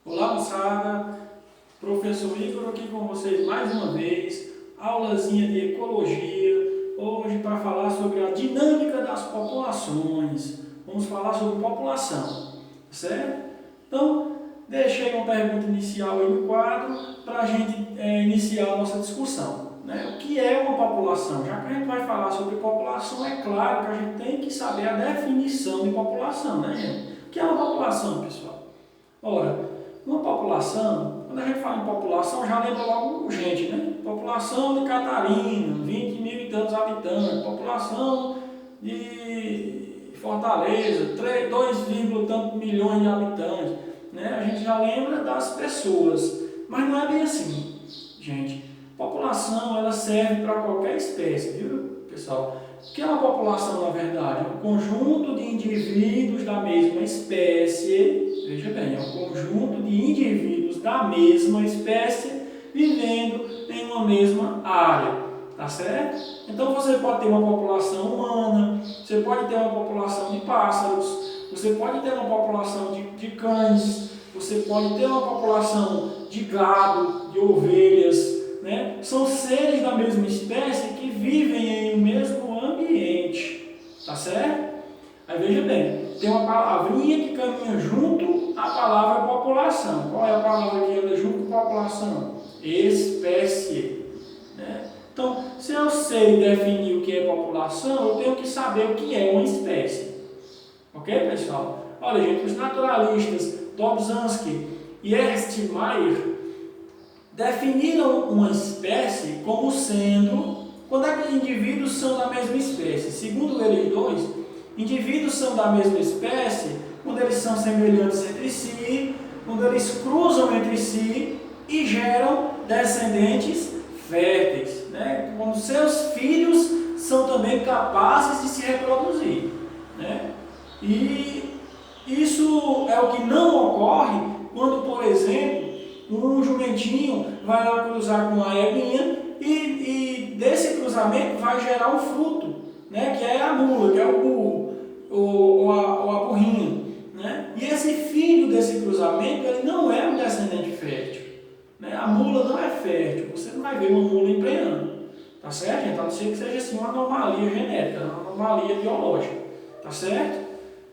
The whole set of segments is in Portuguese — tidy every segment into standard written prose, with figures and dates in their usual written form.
Olá, moçada, professor Igor aqui com vocês mais uma vez, aulazinha de ecologia, hoje para falar sobre a dinâmica das populações. Vamos falar sobre população, certo? Então, deixei uma pergunta inicial aí no quadro para a gente iniciar a nossa discussão. O que é uma população? Já que a gente vai falar sobre população, é claro que a gente tem que saber a definição de população, né, gente? O que é uma população, pessoal? Ora, uma população, quando a gente fala em população, já lembra logo gente, né? População de Catarina, 20 mil e tantos habitantes. População de Fortaleza, 2, tantos milhões de habitantes. Né? A gente já lembra das pessoas, mas não é bem assim, gente. População, ela serve para qualquer espécie, viu, pessoal? O que é uma população, na verdade? É um conjunto de indivíduos da mesma espécie, veja bem, é um conjunto de indivíduos da mesma espécie vivendo em uma mesma área, tá certo? Então você pode ter uma população humana, você pode ter uma população de pássaros, você pode ter uma população de cães, você pode ter uma população de gado, de ovelhas, né? São seres da mesma espécie que vivem em um mesmo ambiente, tá certo? Aí veja bem, tem uma palavrinha que caminha junto à palavra população. Qual é a palavra que anda junto com população? Espécie, né? Então, se eu sei definir o que é população, eu tenho que saber o que é uma espécie. Ok, pessoal? Olha, gente, os naturalistas Dobzhansky e Ernst Mayr definiram uma espécie como sendo quando aqueles indivíduos são da mesma espécie. Segundo eles dois, indivíduos são da mesma espécie quando eles são semelhantes entre si, quando eles cruzam entre si e geram descendentes férteis, né? Quando seus filhos são também capazes de se reproduzir, né? E isso é o que não ocorre quando, por exemplo, um jumentinho vai lá cruzar com uma eguinha e desse cruzamento vai gerar um fruto, né? Que é a mula, que é o burro, ou a burrinha, né? E esse filho desse cruzamento, ele não é um descendente fértil, né? A mula não é fértil, você não vai ver uma mula emprenhando, tá certo, gente? A não ser que seja assim uma anomalia genética, uma anomalia biológica, tá certo?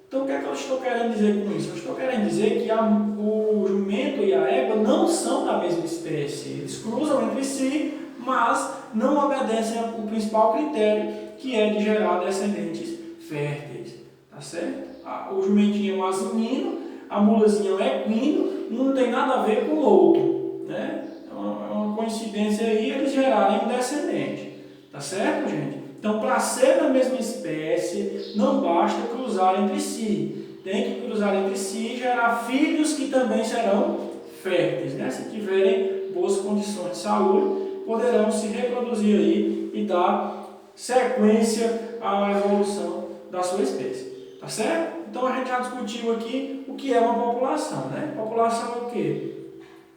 Então, o que é que eu estou querendo dizer com isso? Eu estou querendo dizer que o jumento e a égua não são da mesma espécie. Eles cruzam entre si, mas não obedecem ao principal critério, que é de gerar descendentes férteis. Tá certo? O jumentinho é um asinino, a mulazinha é um equino, um não tem nada a ver com o outro. Né? É uma coincidência aí eles gerarem um descendente. Tá certo, gente? Então, para ser da mesma espécie, não basta cruzar entre si. Tem que cruzar entre si e gerar filhos que também serão férteis, né? Se tiverem boas condições de saúde, poderão se reproduzir aí e dar sequência à evolução da sua espécie. Tá certo? Então, a gente já discutiu aqui o que é uma população, né? População é o quê?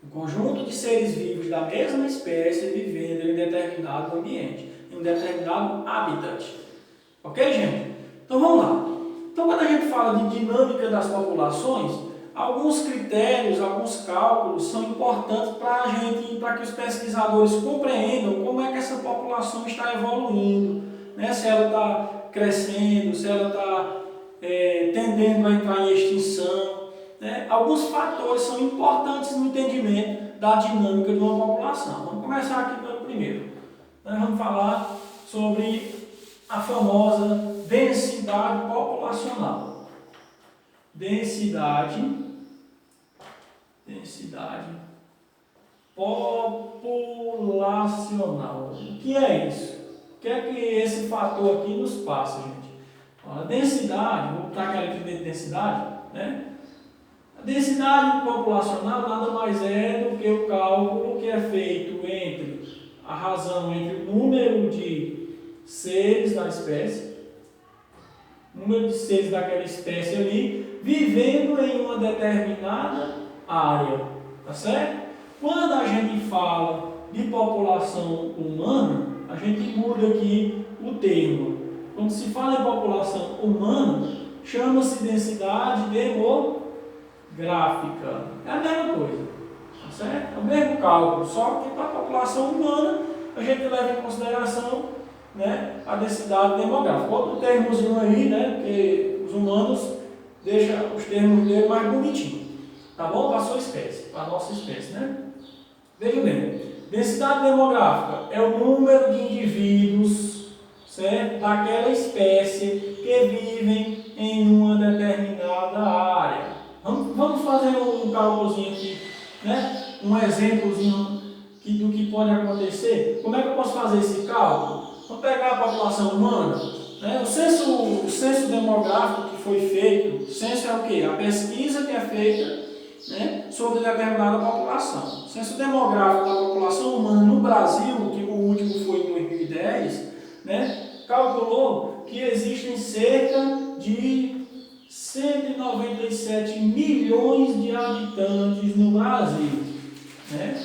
Um conjunto de seres vivos da mesma espécie vivendo em determinado ambiente, em um determinado habitat. Ok, gente? Então vamos lá. Então, quando a gente fala de dinâmica das populações, alguns critérios, alguns cálculos são importantes para que os pesquisadores compreendam como é que essa população está evoluindo, né? Se ela está crescendo, se ela está tendendo a entrar em extinção. Né? Alguns fatores são importantes no entendimento da dinâmica de uma população. Vamos começar aqui pelo primeiro. Nós vamos falar sobre a famosa densidade populacional. Densidade populacional. O que é isso? O que é que esse fator aqui nos passa, gente? A densidade, vou botar aquela aqui dentro de densidade, né? A densidade populacional nada mais é do que o cálculo que é feito entre a razão entre o número de seres da espécie, número de seres daquela espécie ali, vivendo em uma determinada área, tá certo? Quando a gente fala de população humana, a gente muda aqui o termo. Quando se fala em população humana, chama-se densidade É a mesma coisa, tá certo? É o mesmo cálculo, só que para a população humana a gente leva em consideração, né, a densidade demográfica. Outro termozinho aí, né, porque os humanos deixam os termos dele mais bonitinhos, tá bom? Para a sua espécie, para a nossa espécie, né? Veja bem, densidade demográfica é o número de indivíduos, certo, daquela espécie que vivem em uma determinada área. Vamos fazer um cálculozinho aqui, né? Um exemplozinho do que pode acontecer. Como é que eu posso fazer esse cálculo? Vamos pegar a população humana, né? O censo demográfico que foi feito, o censo é o quê? A pesquisa que é feita, né, sobre determinada população. O censo demográfico da população humana no Brasil, que o último foi em 2010, né, calculou que existem cerca de 197 milhões de habitantes no Brasil, né?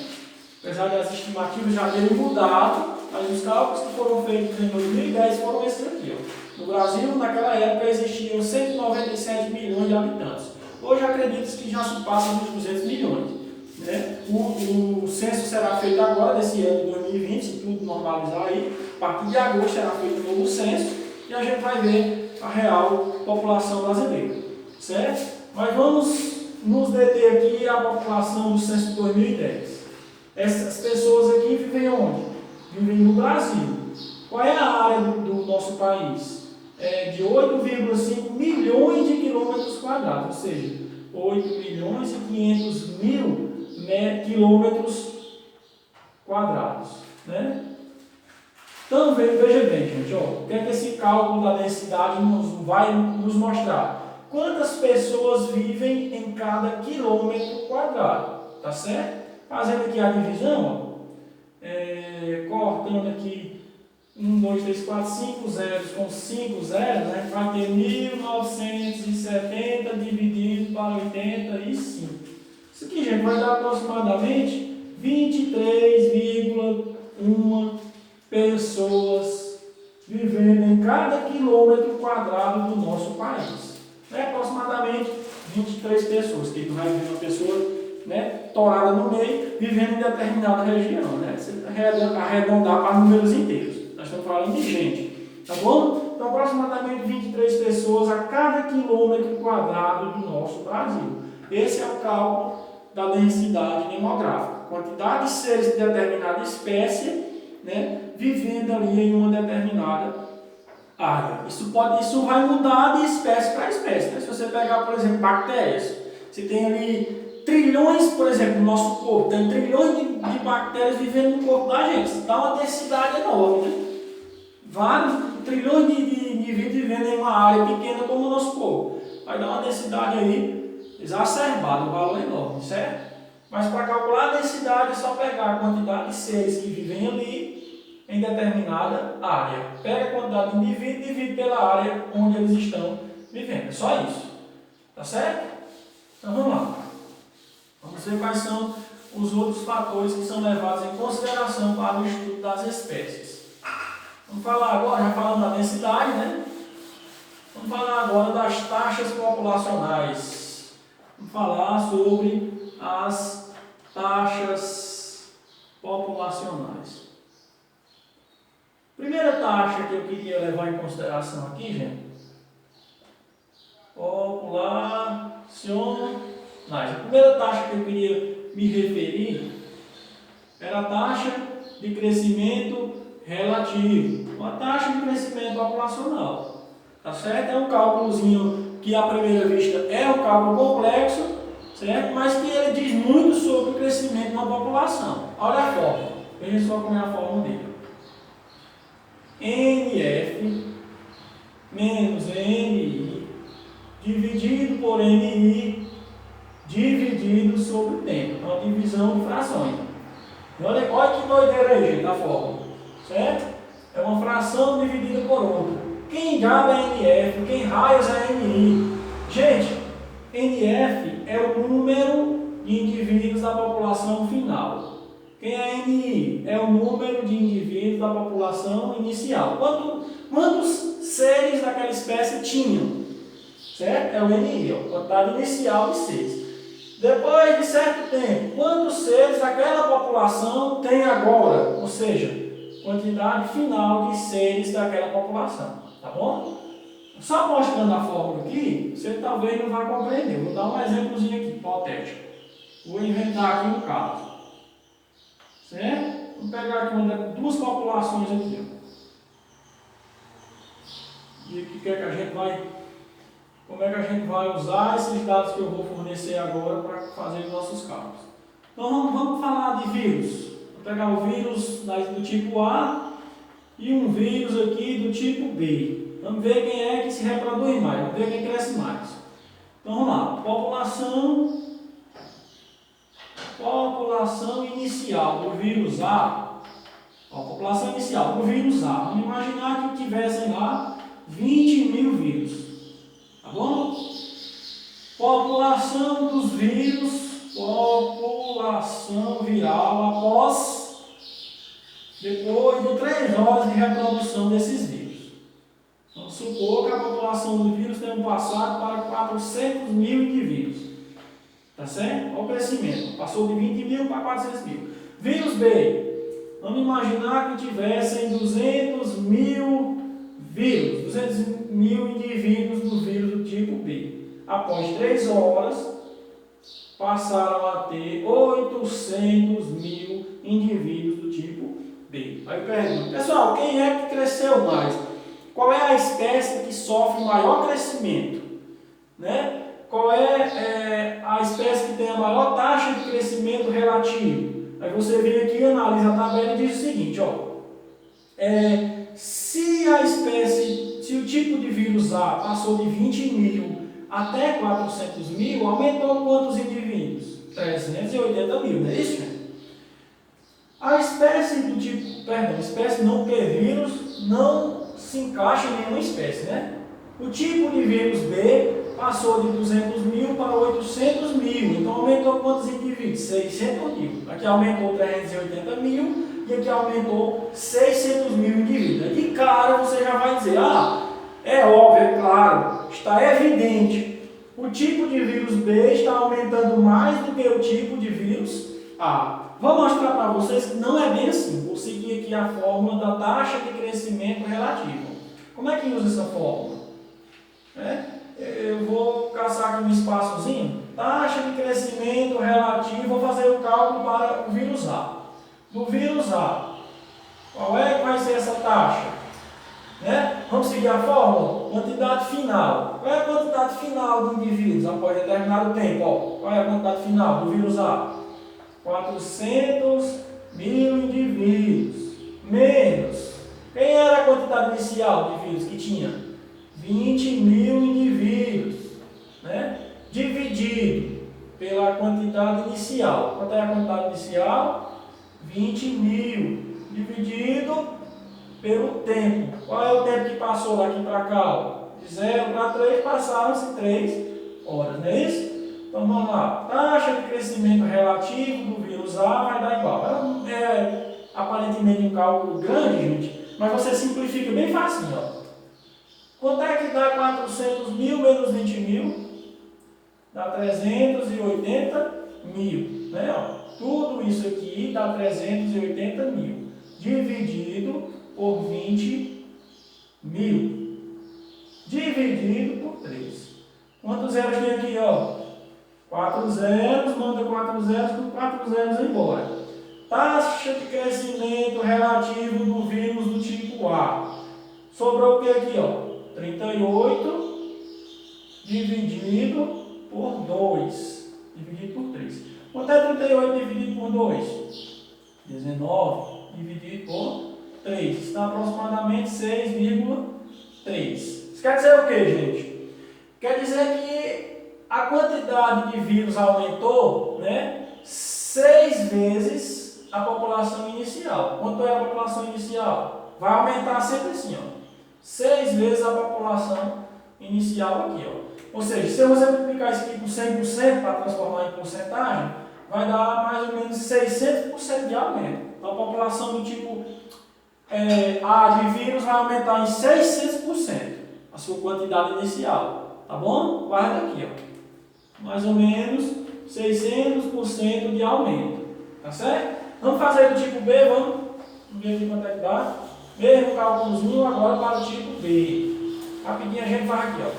Apesar das estimativas já terem mudado, mas os cálculos que foram feitos em 2010 foram esses aqui. Ó. No Brasil, naquela época, existiam 197 milhões de habitantes. Hoje acredita-se que já se passa dos 200 milhões. Né? O censo será feito agora, desse ano de 2020, se tudo normalizar aí. A partir de agosto será feito um novo censo e a gente vai ver a real população brasileira. Certo? Mas vamos nos deter aqui à população do censo de 2010. Essas pessoas aqui vivem onde? Vivem no Brasil. Qual é a área do nosso país? É de 8,5 milhões de quilômetros quadrados, ou seja, 8 milhões e 500 mil quilômetros quadrados. Né? Então, veja bem, gente, ó, o que é que esse cálculo da densidade vai nos mostrar? Quantas pessoas vivem em cada quilômetro quadrado, tá certo? Fazendo aqui a divisão, ó, cortando aqui 1, 2, 3, 4, 5 zeros com 5 zeros, né? Vai ter 1970 dividido para 85. Isso aqui, gente, vai dar aproximadamente 23,1 pessoas vivendo em cada quilômetro quadrado do nosso país. É aproximadamente 23 pessoas, que vai ver uma pessoa, né, torada no meio, vivendo em determinada região, né? Você arredondar para números inteiros. Nós estamos falando de gente, tá bom? Então, aproximadamente 23 pessoas a cada quilômetro quadrado do nosso Brasil. Esse é o cálculo da densidade demográfica. Quantidade de seres de determinada espécie, né, vivendo ali em uma determinada área. Isso vai mudar de espécie para espécie. Né? Se você pegar, por exemplo, bactérias, você tem ali trilhões, por exemplo, no nosso corpo, tem trilhões de bactérias vivendo no corpo da gente. Isso dá uma densidade enorme, né? Vários trilhões de indivíduos vivendo em uma área pequena como o nosso corpo. Vai dar uma densidade aí exacerbada, um valor enorme, certo? Mas para calcular a densidade é só pegar a quantidade de seres que vivem ali em determinada área. Pega a quantidade de indivíduos e divide pela área onde eles estão vivendo. É só isso. Tá certo? Então vamos lá. Vamos ver quais são os outros fatores que são levados em consideração para o estudo das espécies. Vamos falar agora, já falando da densidade, né? Vamos falar agora das taxas populacionais. Vamos falar sobre as taxas populacionais. Primeira taxa que eu queria levar em consideração aqui, gente. Populacionais. A primeira taxa que eu queria me referir era a taxa de crescimento relativo. Uma taxa de crescimento populacional. Tá certo? É um cálculozinho que à primeira vista é um cálculo complexo, certo? Mas que ele diz muito sobre o crescimento de uma população. Olha a fórmula. Veja só como é a fórmula dele. NF menos NI dividido por NI dividido sobre o tempo. É uma divisão de frações. Olha que doideira aí, gente, a fórmula. Certo? É uma fração dividida por outra. Quem diabo é NF? Quem raios é NI? Gente, NF é o número de indivíduos da população final. Quem é NI? É o número de indivíduos da população inicial. Quantos seres daquela espécie tinham? Certo? É o NI, a quantidade inicial de seres. Depois de certo tempo, quantos seres aquela população tem agora? Ou seja, quantidade final de seres daquela população. Tá bom? Só mostrando a fórmula aqui, você talvez não vai compreender. Vou dar um exemplozinho aqui, hipotético. Vou inventar aqui um caso. Certo? Vou pegar aqui duas populações aqui. Ó. E o que é que a gente vai... Como é que a gente vai usar esses dados que eu vou fornecer agora para fazer os nossos cálculos? Então vamos falar de vírus. Vou pegar o vírus do tipo A e um vírus aqui do tipo B. Vamos ver quem é que se reproduz mais, vamos ver quem cresce mais. Então vamos lá, população inicial do vírus A. Ó, população inicial do vírus A. Vamos imaginar que tivessem lá 20 mil vírus. Tá bom? População dos vírus, população viral depois de 3 horas de reprodução desses vírus. Vamos supor que a população do vírus tenha passado para 400 mil indivíduos. Tá certo? Olha o crescimento. Passou de 20 mil para 400 mil. Vírus B. Vamos imaginar que tivessem 200 mil vírus, 200 mil indivíduos do vírus do tipo B. Após 3 horas, passaram a ter 800 mil indivíduos do tipo B. Aí eu pergunto, pessoal, quem é que cresceu mais? Qual é a espécie que sofre maior crescimento? Né? Qual é a espécie que tem a maior taxa de crescimento relativo? Aí você vem aqui, analisa a tabela e diz o seguinte, ó. Se o tipo de vírus A passou de 20 mil até 400 mil, aumentou quantos indivíduos? 380 mil, não é isso? A espécie do tipo, espécie não ter vírus não se encaixa em nenhuma espécie, né? O tipo de vírus B passou de 200 mil para 800 mil, então aumentou quantos indivíduos? 600 mil. Aqui aumentou 380 mil e aqui aumentou 600 mil indivíduos. De cara você já vai dizer, é óbvio, é claro, está evidente, o tipo de vírus B está aumentando mais do que o tipo de vírus A. Vou mostrar para vocês que não é bem assim. Vou seguir aqui a fórmula da taxa de crescimento relativo. Como é que usa essa fórmula? Eu vou caçar aqui um espaçozinho. Taxa de crescimento relativo, vou fazer o cálculo para o vírus A. Do vírus A, qual é que vai ser essa taxa? Vamos seguir a fórmula? Quantidade final. Qual é a quantidade final de indivíduos após determinado tempo? Qual é a quantidade final do vírus A? 400 mil indivíduos. Menos. Quem era a quantidade inicial de vírus que tinha? 20 mil indivíduos. Dividido pela quantidade inicial. Quanto é a quantidade inicial? 20 mil. Dividido pelo tempo. Qual é o tempo que passou daqui para cá? De 0 para 3 passaram-se 3 horas, não é isso? Então vamos lá. Taxa de crescimento relativo do vírus A vai dar igual. É aparentemente um cálculo grande, gente, mas você simplifica bem facinho. Ó. Quanto é que dá 400 mil menos 20 mil? Dá 380 mil. Né? Ó, tudo isso aqui dá 380 mil. Dividido por 20 mil. Dividido por 3. Quantos zeros tem aqui? Ó? 4 zeros, manda 4 zeros, com 4 zeros embora. Taxa de crescimento relativo do vírus do tipo A. Sobrou o que aqui? Ó? 38 dividido por 2. Dividido por 3. Quanto é 38 dividido por 2? 19 dividido por 3. Está aproximadamente 6,3. Isso quer dizer o que, gente? Quer dizer que a quantidade de vírus aumentou, 6 vezes a população inicial. Quanto é a população inicial? Vai aumentar sempre assim, ó. 6 vezes a população inicial aqui, ó. Ou seja, se eu multiplicar isso aqui por 100% para transformar em porcentagem, vai dar mais ou menos 600% de aumento. Então a população do tipo A de vírus vai aumentar em 600% a sua quantidade inicial. Tá bom? Guarda aqui, ó. Mais ou menos 600% de aumento. Tá certo? Vamos fazer do tipo B, vamos ver aqui quanto é que dá. Mesmo cálculozinho agora para o tipo B. Rapidinho a gente faz aqui, ó.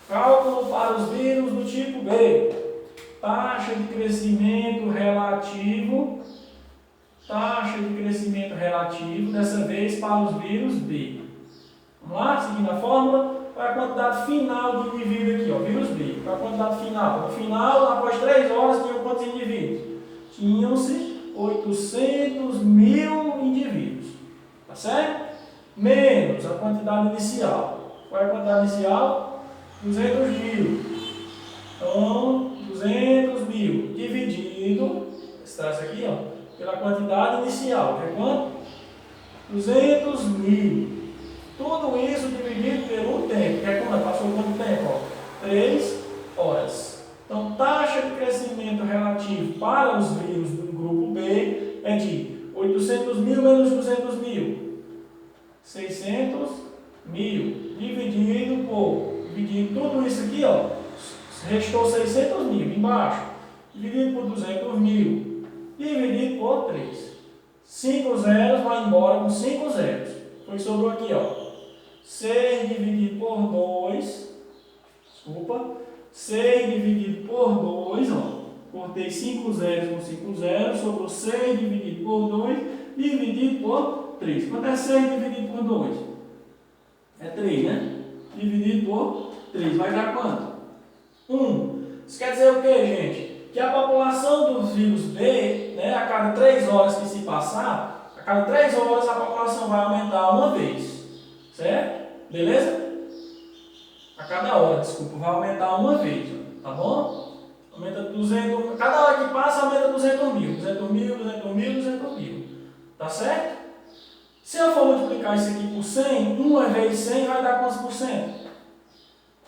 Cálculo para os vírus do tipo B. Taxa de crescimento relativo. Taxa de crescimento relativo, dessa vez para os vírus B. Vamos lá, seguindo a fórmula. Qual é a quantidade final de indivíduo aqui, ó, vírus B? Qual é a quantidade final? No final, após 3 horas, tinham quantos indivíduos? Tinham-se 800 mil indivíduos. Tá certo? Menos a quantidade inicial. Qual é a quantidade inicial? 200 mil. Então, 200 mil dividido, está isso aqui, ó, pela quantidade inicial, que é quanto? 200 mil. Tudo isso dividido pelo tempo, que é quanto? Passou quanto tempo? Ó? 3 horas. Então, taxa de crescimento relativo para os vírus do grupo B é de 800 mil menos 200 mil. 600 mil. Dividido tudo isso aqui, ó, restou 600 mil embaixo. Dividido por 200 mil. Dividido por 3. 5 zeros vai embora com 5 zeros. Foi sobrou aqui, ó. 6 dividido por 2. Desculpa. 6 dividido por 2, ó. Cortei 5 zeros com 5 zeros. Sobrou 6 dividido por 2. Dividido por 3. Quanto é 6 dividido por 2? É 3, né? Dividido por 3. Vai dar quanto? 1. Isso quer dizer o que, gente? Que a população dos vírus B, né, a cada 3 horas que se passar, a cada 3 horas a população vai aumentar uma vez. Certo? Beleza? A cada hora, desculpa, vai aumentar uma vez. Tá bom? Aumenta 200, cada hora que passa aumenta 200 mil. 200 mil, 200 mil, 200 mil. Tá certo? Se eu for multiplicar isso aqui por 100, 1 vezes 100 vai dar quantos por cento?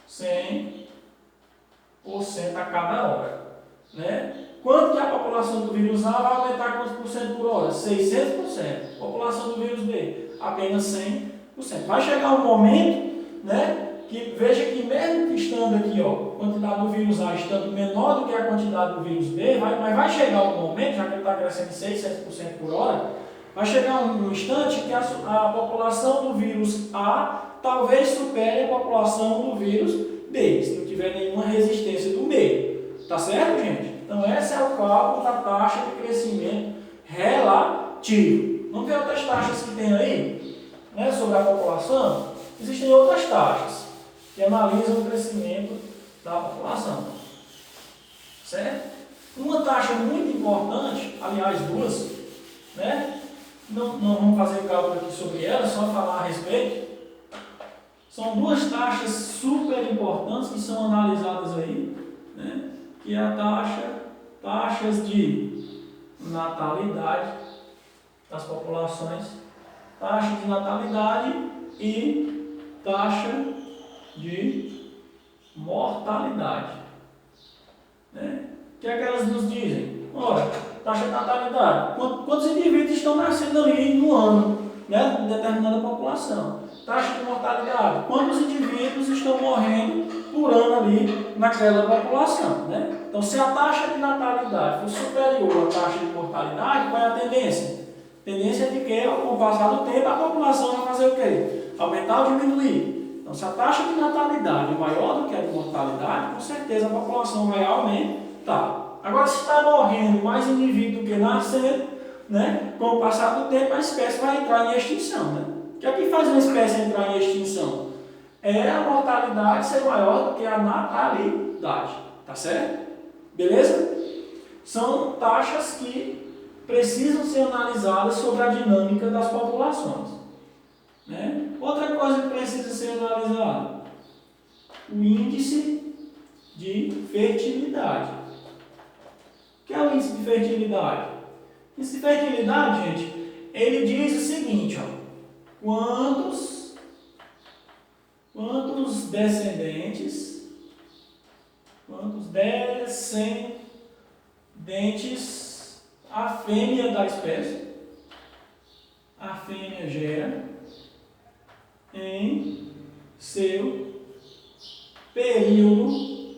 100% a cada hora. Né? Quanto que a população do vírus A vai aumentar quantos por cento por hora? 600%. População do vírus B, apenas 100%. Vai chegar um momento, né, que veja que mesmo que estando aqui, ó, a quantidade do vírus A estando menor do que a quantidade do vírus B, mas vai chegar um momento, já que ele está crescendo 600% por hora, vai chegar um instante que a população do vírus A talvez supere a população do vírus B, se não tiver nenhuma resistência do meio. Tá certo, gente? Então, esse é o cálculo da taxa de crescimento relativo. Vamos ver outras taxas que tem aí, né, sobre a população. Existem outras taxas que analisam o crescimento da população. Certo? Uma taxa muito importante, aliás, duas, né? Não vamos fazer cálculo aqui sobre ela, só falar a respeito. São duas taxas super importantes que são analisadas aí, né? Que é a taxas de natalidade das populações, taxa de natalidade e taxa de mortalidade. Né? O que é que elas nos dizem? Ora, taxa de natalidade. Quantos indivíduos estão nascendo ali no ano, né, de determinada população? Taxa de mortalidade. Quantos indivíduos estão morrendo por ano ali naquela população? Né? Então, se a taxa de natalidade for superior à taxa de mortalidade, qual é a tendência? A tendência é de que, com o passar do tempo, a população vai fazer o quê? Aumentar ou diminuir. Então, se a taxa de natalidade é maior do que a de mortalidade, com certeza a população vai aumentar. Agora, se está morrendo mais indivíduo do que nascendo, né, com o passar do tempo, a espécie vai entrar em extinção. Né? O que é que faz uma espécie entrar em extinção? É a mortalidade ser maior do que a natalidade. Tá certo? Beleza? São taxas que precisam ser analisadas sobre a dinâmica das populações. Né? Outra coisa que precisa ser analisada: o índice de fertilidade. O que é o índice de fertilidade? O índice de fertilidade, gente, ele diz o seguinte, ó, quantos descendentes a fêmea da espécie, a fêmea gera em seu período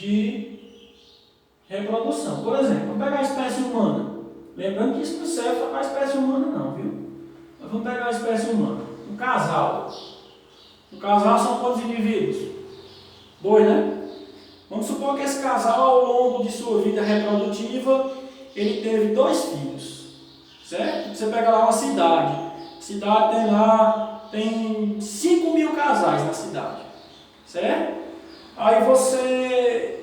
de reprodução. Por exemplo, vamos pegar a espécie humana. Lembrando que isso não serve só para a espécie humana não, viu? Mas vamos pegar a espécie humana. Um casal. Um casal são quantos indivíduos? 2, né? Vamos supor que esse casal, ao longo de sua vida reprodutiva, ele teve 2 filhos. Certo? Você pega lá uma cidade. A cidade tem 5.000 casais na cidade. Certo? Aí você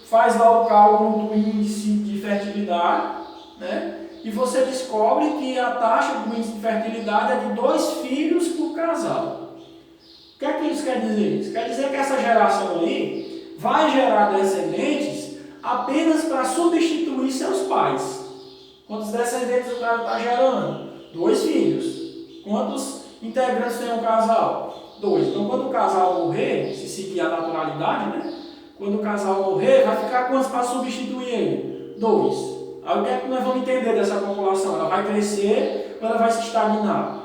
faz lá o cálculo do índice de fertilidade, né? E você descobre que a taxa do índice de fertilidade é de 2 filhos por casal. O que é que isso quer dizer? Isso quer dizer que essa geração aí vai gerar descendentes apenas para substituir seus pais. Quantos descendentes o cara está gerando? 2 filhos. Quantos integrantes tem um casal? 2. Então, quando o casal morrer, se seguir a naturalidade, né? Quando o casal morrer, vai ficar quantos para substituir ele? 2. Aí o que é que nós vamos entender dessa população? Ela vai crescer ou ela vai se estagnar?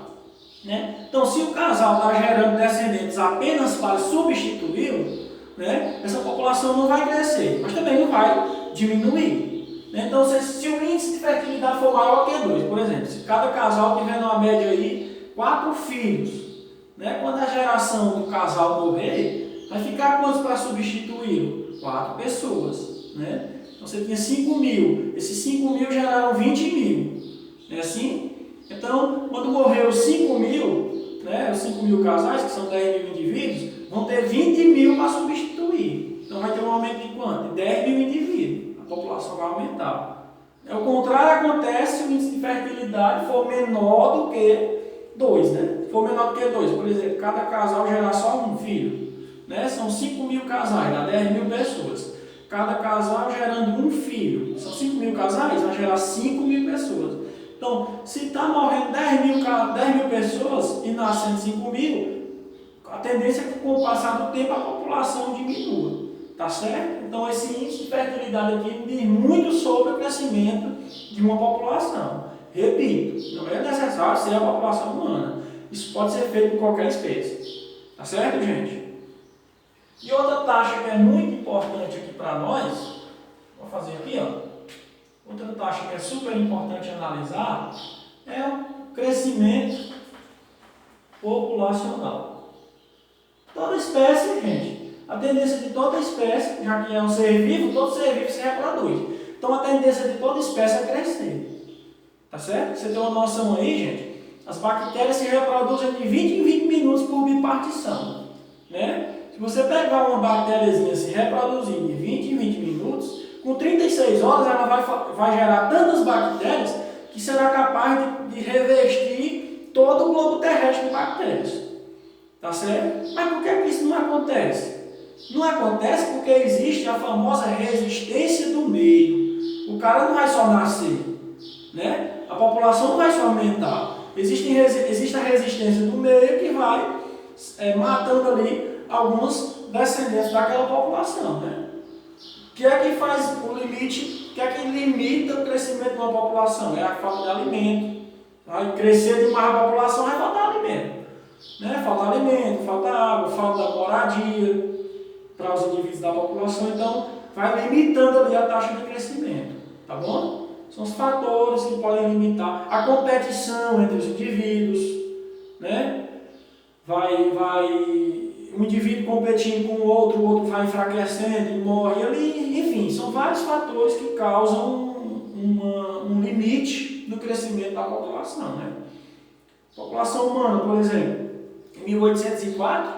Né? Então, se o casal está gerando descendentes apenas para substituí-lo, né? Essa população não vai crescer, mas também não vai diminuir. Né? Então, se o índice de fertilidade for maior que 2, por exemplo, se cada casal tiver numa média aí 4 filhos, né? Quando a geração do casal morrer, vai ficar quantos para substituí-lo? 4 pessoas. Né? Então você tinha 5.000, esses 5.000 geraram 20.000. Não é assim? Então, quando morreu os 5.000, né, os 5.000 casais, que são 10.000 indivíduos, vão ter 20.000 para substituir. Então vai ter um aumento de quanto? De 10.000 indivíduos. A população vai aumentar. O contrário acontece se o índice de fertilidade for menor do que 2. Né? Se for menor do que 2, por exemplo, cada casal gerar só um filho. Né? São 5.000 casais, dá 10.000 pessoas. Cada casal gerando um filho. São 5.000 casais, vai gerar 5.000 pessoas. Então, se está morrendo 10.000 pessoas e nascendo 5.000, a tendência é que com o passar do tempo a população diminua. Tá certo? Então, esse índice de fertilidade aqui diz muito sobre o crescimento de uma população. Repito, não é necessário ser a população humana. Isso pode ser feito em qualquer espécie. Tá certo, gente? E outra taxa que é muito importante aqui para nós, vou fazer aqui, ó. Outra taxa que é super importante analisar é o crescimento populacional. Toda espécie, gente, a tendência de toda espécie, já que é um ser vivo, todo ser vivo se reproduz. Então a tendência de toda espécie é crescer. Tá certo? Você tem uma noção aí, gente? As bactérias se reproduzem de 20 em 20 minutos por bipartição. Né? Se você pegar uma bactériazinha se reproduzindo de 20 em 20 minutos, com 36 horas ela vai gerar tantas bactérias que será capaz de revestir todo o globo terrestre de bactérias. Tá certo? Mas por que isso não acontece? Não acontece porque existe a famosa resistência do meio. O cara não vai só nascer, né? A população não vai só aumentar. Existe a resistência do meio que vai matando ali alguns descendentes daquela população, né? O que é que faz o limite? O que é que limita o crescimento de uma população? É a falta de alimento. Vai crescer demais a população, vai faltar alimento. Né? Falta alimento, falta água, falta moradia para os indivíduos da população. Então, vai limitando ali a taxa de crescimento. Tá bom? São os fatores que podem limitar a competição entre os indivíduos. Né? Um indivíduo competindo com o outro vai enfraquecendo e morre ali. Enfim, são vários fatores que causam um limite no crescimento da população. Né? A população humana, por exemplo, em 1804,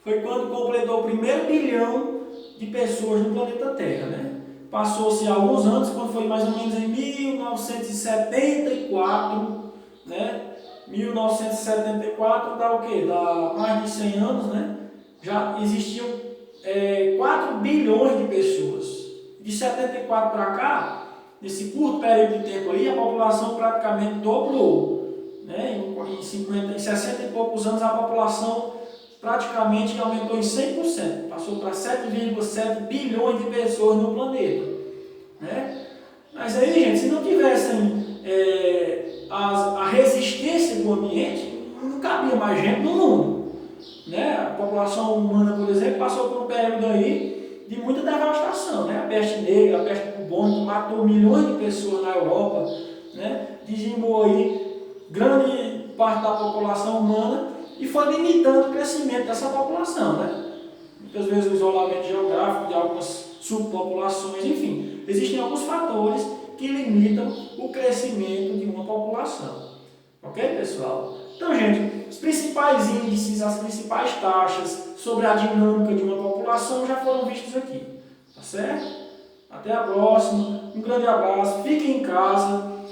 foi quando completou o primeiro bilhão de pessoas no planeta Terra. Né? Passou-se alguns anos, quando foi mais ou menos em 1974, né? 1974 dá o quê? Dá mais de 100 anos, né? Já existiam 4 bilhões de pessoas. De 74 para cá, nesse curto período de tempo aí, a população praticamente dobrou. Né? Em 60 e poucos anos, a população praticamente aumentou em 100%. Passou para 7,7 bilhões de pessoas no planeta. Né? Mas aí, gente, se não tivessem a resistência do ambiente, não cabia mais gente no mundo. Né? A população humana, por exemplo, passou por um período aí de muita devastação, né? A peste negra, a peste bubônica matou milhões de pessoas na Europa, né? Dizimou aí grande parte da população humana e foi limitando o crescimento dessa população, né? Muitas vezes o isolamento geográfico de algumas subpopulações, enfim, existem alguns fatores que limitam o crescimento de uma população. Ok, pessoal? Então, gente, os principais índices, as principais taxas sobre a dinâmica de uma população já foram vistos aqui. Tá certo? Até a próxima. Um grande abraço. Fiquem em casa.